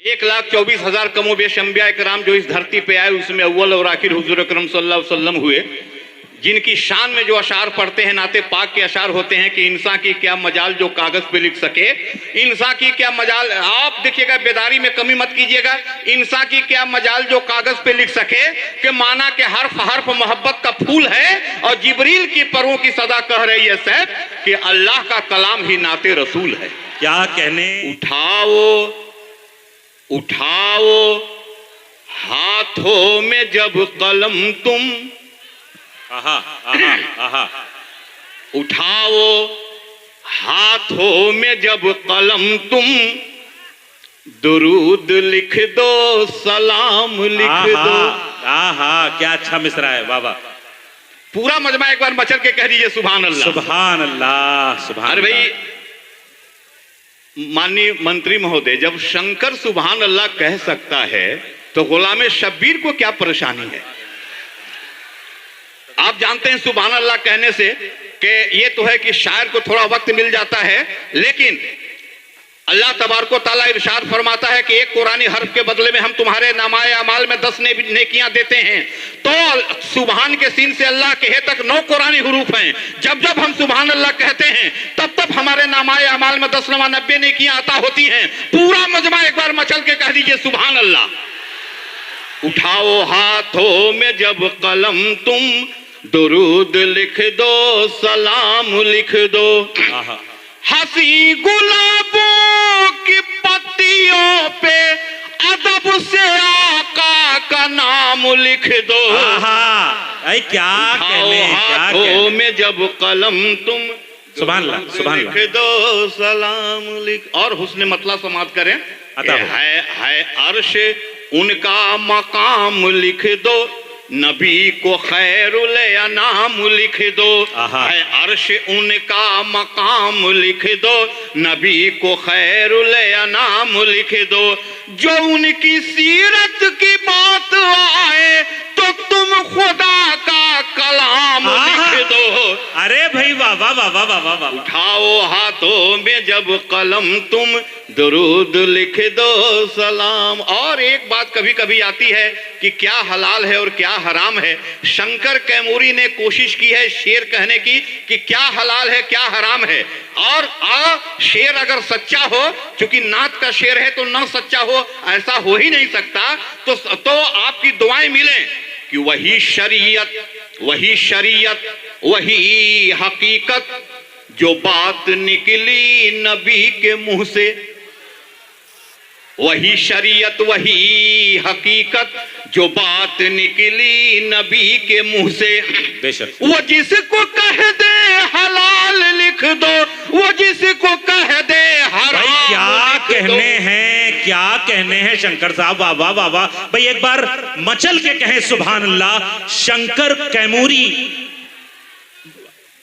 1,24,000 कमोबेश अंबिया इकराम जो इस धरती पे आए उसमें अव्वल और आखिर हुजूर अकरम सल्लल्लाहु अलैहि वसल्लम हुए, जिनकी शान में जो अशार पढ़ते हैं नाते पाक के अशार होते हैं कि इंसान की क्या मजाल जो कागज पे लिख सके, इंसान की क्या मजाल, आप देखिएगा बेदारी में कमी मत कीजिएगा, इंसान की क्या मजाल जो कागज पे लिख सके कि माना के हर्फ हर्फ मोहब्बत का फूल है और जिब्रील की परों की सदा कह रही है सैफ कि अल्लाह का कलाम ही नाते रसूल है। क्या कहने। उठाओ हाथों में जब कलम तुम, आहा आहा आहा, उठाओ हाथों में जब कलम तुम, दुरूद लिख दो सलाम लिख दो। आहा क्या अच्छा मिसरा है बाबा। पूरा मजमा एक बार मचल के कह दीजिए सुभान अल्लाह सुभान अल्लाह सुभान। अरे भाई माननीय मंत्री महोदय, जब शंकर सुभान अल्लाह कह सकता है तो गुलाम शब्बीर को क्या परेशानी है। आप जानते हैं सुभान अल्लाह कहने से कि ये तो है कि शायर को थोड़ा वक्त मिल जाता है, लेकिन अल्लाह तबारक ताला इरशाद फरमाता है कि एक कुरानी हर्फ के बदले में हम तुम्हारे नामाए अमाल में 10 नेकियां देते हैं। तो सुभान के सीन से अल्लाह के हे तक 9 कुरानी हुरूफ हैं। जब जब हम सुभान अल्लाह कहते हैं तब तब हमारे नामाए अमाल में 10 नमा 90 नेकियां अता होती हैं। पूरा मजमा एक बार मचल के कह दीजिए सुभान अल्लाह। उठाओ हाथों में जब कलम तुम, दुरूद लिख दो सलाम लिख दो। हंसी गुलाबों की पत्तियों पे अदब से आका का नाम लिख दो। अरे क्या कहने, हाथों में जब कलम तुम, सुभान अल्लाह लिख दो सलाम लिख। और हुस्न मतला समात करें, है अर्श उनका मकाम लिख दो, नबी को खैरुल अनाम लिख दो। है अर्श उनका मकाम लिख दो, नबी को खैरुल अनाम लिख दो। जो उनकी सीरत की बात आए तो तुम खुदा का कलाम लिख दो। अरे भाई वाह वाह वाह वाह वाह वाह। उठाओ हाथों में जब कलम तुम, दुरूद लिख दो सलाम। और एक बात कभी कभी आती है कि क्या हलाल है और क्या हराम है। शंकर कैमूरी ने कोशिश की है शेर कहने की कि क्या हलाल है क्या हराम है। और शेर अगर सच्चा हो, चूंकि नात का शेर है तो ना सच्चा हो ऐसा हो ही नहीं सकता। तो आपकी दुआएं मिलें कि वही शरीयत वही हकीकत जो बात निकली नबी के मुंह से। वही शरीयत वही हकीकत जो बात निकली नबी के मुंह से। बेशक वो जिसको कह दे हलाल लिख दो, वो जिसको कह दे हराम। क्या कहने हैं, क्या कहने हैं शंकर साहब। वाह वाह वाह वाह भाई, एक बार मचल के कहें सुभान अल्लाह। शंकर कैमूरी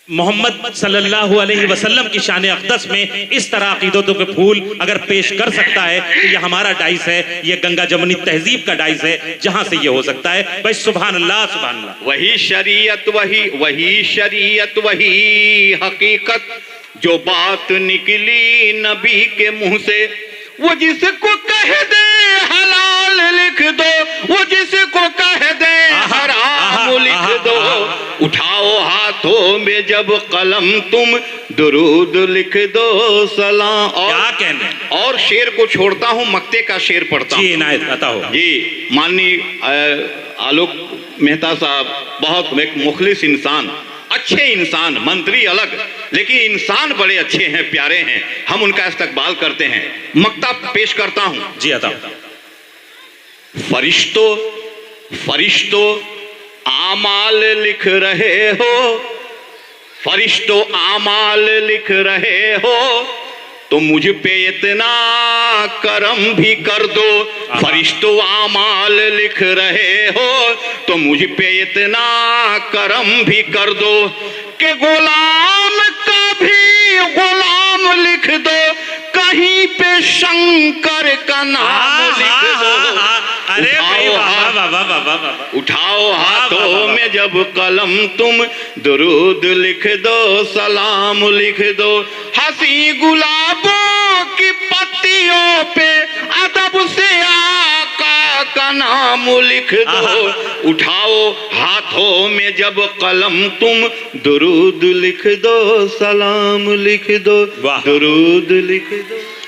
मोहम्मद सल्लल्लाहु अलैहि वसल्लम की शान अक़दस में इस तरह अक़ीदतों के फूल अगर पेश कर सकता है तो ये हमारा डाइस है, ये गंगा जमुनी तहजीब का डाइस है जहां से ये हो सकता है भाई। सुभान अल्लाह सुभान अल्लाह। वही शरीयत वही हकीकत जो बात निकली नबी के मुंह से। वो जिसको कह दे हलाल लिख दो, वो जिसको कह दे हराम लिख दो। उठाओ हाथों में जब कलम तुम, दुरूद लिख दो सलाम। और क्या कहने। और शेर को छोड़ता हूं, मक्ते का शेर पढ़ता हूं। जी इनायत अता हो। जी माननीय आलोक मेहता साहब बहुत एक मुखलिस इंसान, अच्छे इंसान, मंत्री अलग लेकिन इंसान बड़े अच्छे हैं, प्यारे हैं, हम उनका इस्तकबाल करते हैं। मक्ता पेश करता हूं। जी अता। फरिश्तों आमाल लिख रहे हो, फरिश्तों आमाल लिख रहे हो, तो मुझ पे इतना करम भी कर दो। फरिश्तों आमाल लिख रहे हो तो मुझ पे इतना करम भी कर दो कि गुलाम का भी गुलाम लिख दो, कहीं पे शंकर का नाम लिख दो। अरे भाई वाह वाह वाह वाह वाह। उठाओ हाथों में जब कलम तुम, दुरूद लिख दो सलाम लिख दो। हंसी गुलाबों की पत्ती मोतियों पे अदब से आका का नाम लिख दो, उठाओ हाथों में जब कलम तुम दुरूद लिख दो, सलाम लिख दो, वाह। दुरूद लिख दो।